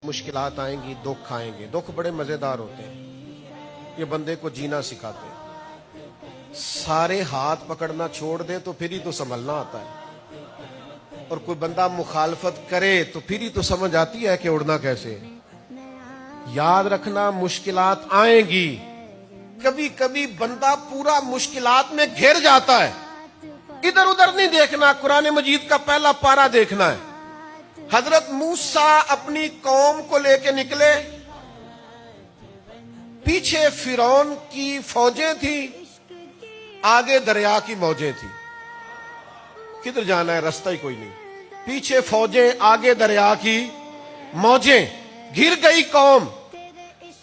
मुश्किलात आएंगी, दुख आएंगे। दुख बड़े मजेदार होते हैं, ये बंदे को जीना सिखाते हैं। सारे हाथ पकड़ना छोड़ दे तो फिर ही तो संभलना आता है, और कोई बंदा मुखालफत करे तो फिर ही तो समझ आती है कि उड़ना कैसे है। याद रखना, मुश्किलात आएंगी। कभी कभी बंदा पूरा मुश्किलात में घिर जाता है, इधर उधर नहीं देखना, कुरान मजीद का पहला पारा देखना है। हजरत मूसा अपनी कौम को लेके निकले, पीछे फिरौन की फौजें थी, आगे दरिया की मौजें थी। किधर जाना है, रास्ता ही कोई नहीं। पीछे फौजें, आगे दरिया की मौजें। घिर गई कौम,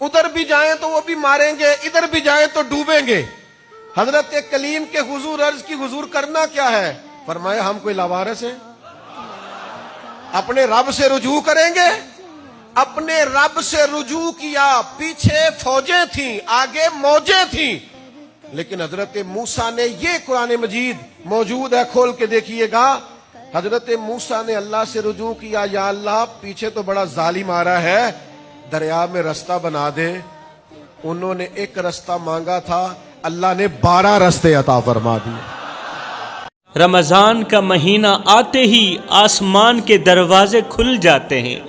उधर भी जाएं तो वो भी मारेंगे, इधर भी जाएं तो डूबेंगे। हजरत कलीम के हुजूर अर्ज की, हुजूर करना क्या है? फरमाया, हम कोई लावारिस हैं, अपने रब से रुजू करेंगे। अपने रब से रुजू किया, पीछे फौजें थीं, आगे मौजें थीं, लेकिन हजरत मूसा ने, ये कुरान मजीद मौजूद है, खोल के देखिएगा। हजरत मूसा ने अल्लाह से रुजू किया, या अल्लाह पीछे तो बड़ा जालिम आ रहा है, दरिया में रास्ता बना दे। उन्होंने एक रास्ता मांगा था, अल्लाह ने 12 रास्ते अता फरमा दिए। रमज़ान का महीना आते ही आसमान के दरवाजे खुल जाते हैं,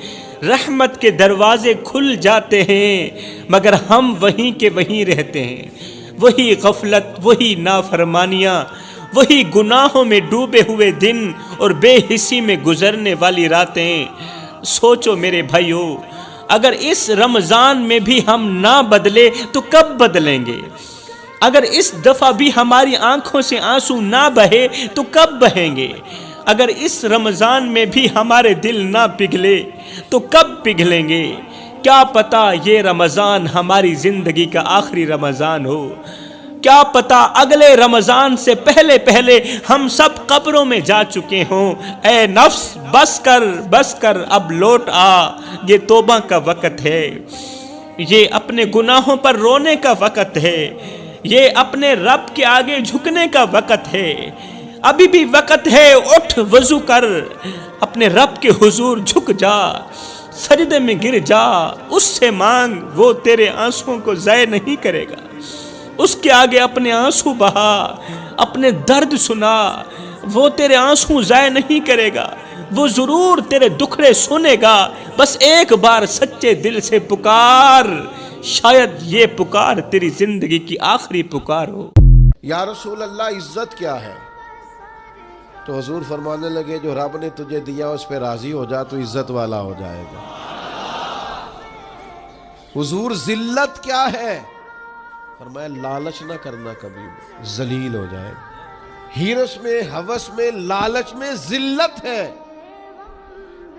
रहमत के दरवाजे खुल जाते हैं, मगर हम वहीं के वहीं रहते हैं। वही गफलत, वही नाफरमानियाँ, वही गुनाहों में डूबे हुए दिन और बेहिसी में गुजरने वाली रातें। सोचो मेरे भाइयों, अगर इस रमज़ान में भी हम ना बदले तो कब बदलेंगे? अगर इस दफ़ा भी हमारी आंखों से आंसू ना बहे तो कब बहेंगे? अगर इस रमज़ान में भी हमारे दिल ना पिघले तो कब पिघलेंगे? क्या पता ये रमज़ान हमारी ज़िंदगी का आखिरी रमज़ान हो। क्या पता अगले रमज़ान से पहले पहले हम सब कब्रों में जा चुके हों। ए नफ्स, बस कर अब लौट आ, ये तौबा का वक़्त है, ये अपने गुनाहों पर रोने का वक़्त है, ये अपने रब के आगे झुकने का वक़्त है। अभी भी वक़्त है, उठ वज़ू कर, अपने रब के हुजूर झुक जा, सजदे में गिर जा, उससे मांग, वो तेरे आंसुओं को ज़ाय नहीं करेगा। उसके आगे अपने आंसू बहा, अपने दर्द सुना, वो तेरे आंसू ज़ाय नहीं करेगा, वो ज़रूर तेरे दुखड़े सुनेगा। बस एक बार सच्चे दिल से पुकार, शायद ये पुकार तेरी जिंदगी की आखिरी पुकार हो। या रसूल अल्लाह, इज्जत क्या है? तो हुजूर फरमाने लगे, जो रब ने तुझे दिया उस पर राजी हो जा तो इज्जत वाला हो जाएगा। हुजूर, जिल्लत क्या है? फरमाया, लालच ना करना, कभी जलील हो जाएगा। हिरस में, हवस में, लालच में जिल्लत है,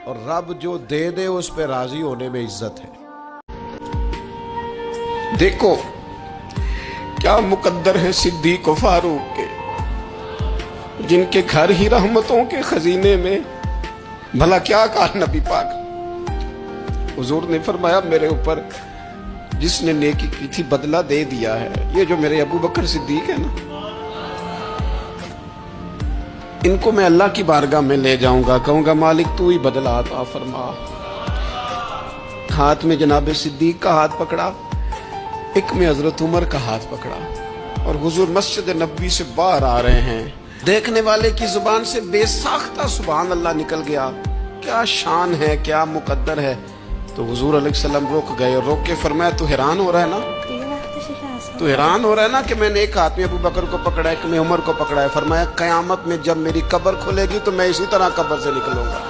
और रब जो दे दे उस पर राजी होने में इज्जत है। देखो क्या मुकद्दर है सिद्दीक व फारूक के, जिनके घर ही रहमतों के खजीने में। भला क्या कहा नबी पाक? हुजूर ने फरमाया, मेरे ऊपर जिसने नेकी की थी बदला दे दिया है। ये जो मेरे अबू बकर सिद्दीक है ना, इनको मैं अल्लाह की बारगाह में ले जाऊंगा, कहूंगा मालिक तू ही बदला अता फरमा। हाथ में जनाब सिद्दीक का हाथ पकड़ा, एक में हजरत उमर का हाथ पकड़ा, और हुजूर मस्जिद नबवी से बाहर आ रहे हैं। देखने वाले की जुबान से बेसाख्ता सुभान अल्लाह निकल गया। क्या शान है, क्या मुकद्दर है। तो हुजूर अलैहिस्सलाम रुक गए, और रोक के फरमाया, तू हैरान हो रहा है ना? तू हैरान हो रहा है ना कि मैंने एक हाथ में अबू बकर को पकड़ा, एक में उमर को पकड़ा है। फरमाया, कयामत में जब मेरी कब्र खुलेगी तो मैं इसी तरह कब्र से निकलूंगा।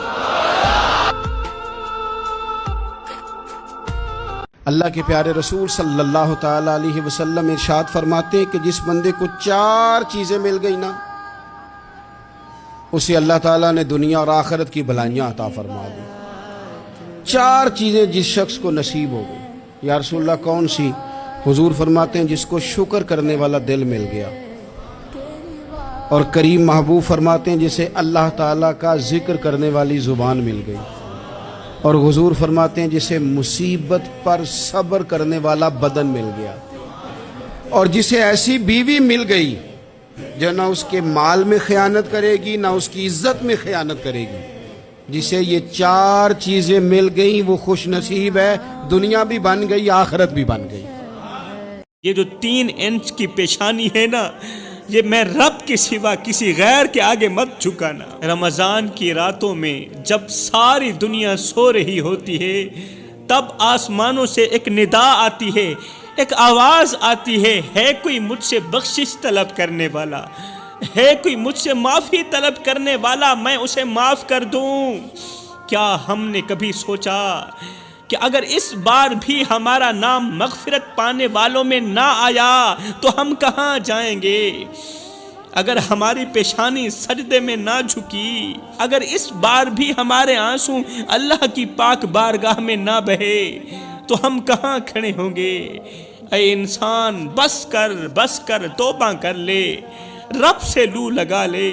अल्लाह के प्यारे रसूल सल्लल्लाहु ताला अलैहि वसल्लम इरशाद फरमाते हैं कि जिस बंदे को 4 चीजें मिल गई ना, उसे अल्लाह ताला ने दुनिया और आखिरत की भलाइयां अता फरमा दी। 4 चीजें जिस शख्स को नसीब हो गई। या रसूल अल्लाह, कौन सी? हुजूर फरमाते हैं, जिसको शुक्र करने वाला दिल मिल गया, और करीम महबूब फरमाते हैं, जिसे अल्लाह ताला का जिक्र करने वाली जुबान मिल गई, और हुजूर फरमाते हैं, जिसे मुसीबत पर सब्र करने वाला बदन मिल गया, और जिसे ऐसी बीवी मिल गई जो ना उसके माल में खयानत करेगी, ना उसकी इज्जत में खयानत करेगी। جسے یہ 4 چیزیں مل گئیں وہ خوش نصیب ہے، دنیا بھی بن گئی آخرت بھی بن گئی۔ یہ جو 3 انچ کی پیشانی ہے نا، یہ میں رب کے سوا کسی غیر کے آگے مت جھکانا۔ رمضان کی راتوں میں جب ساری دنیا سو رہی ہوتی ہے، تب آسمانوں سے ایک ندا آتی ہے، ایک آواز آتی ہے کوئی مجھ سے بخشش طلب کرنے والا، ہے کوئی مجھ سے معافی طلب کرنے والا، میں اسے معاف کر دوں۔ کیا ہم نے کبھی سوچا کہ اگر اس بار بھی ہمارا نام مغفرت پانے والوں میں نہ آیا تو ہم کہاں جائیں گے؟ اگر ہماری پیشانی سجدے میں نہ جھکی، اگر اس بار بھی ہمارے آنسو اللہ کی پاک بارگاہ میں نہ بہے تو ہم کہاں کھڑے ہوں گے؟ اے انسان، بس کر توبہ کر لے، رب سے لو لگا لے۔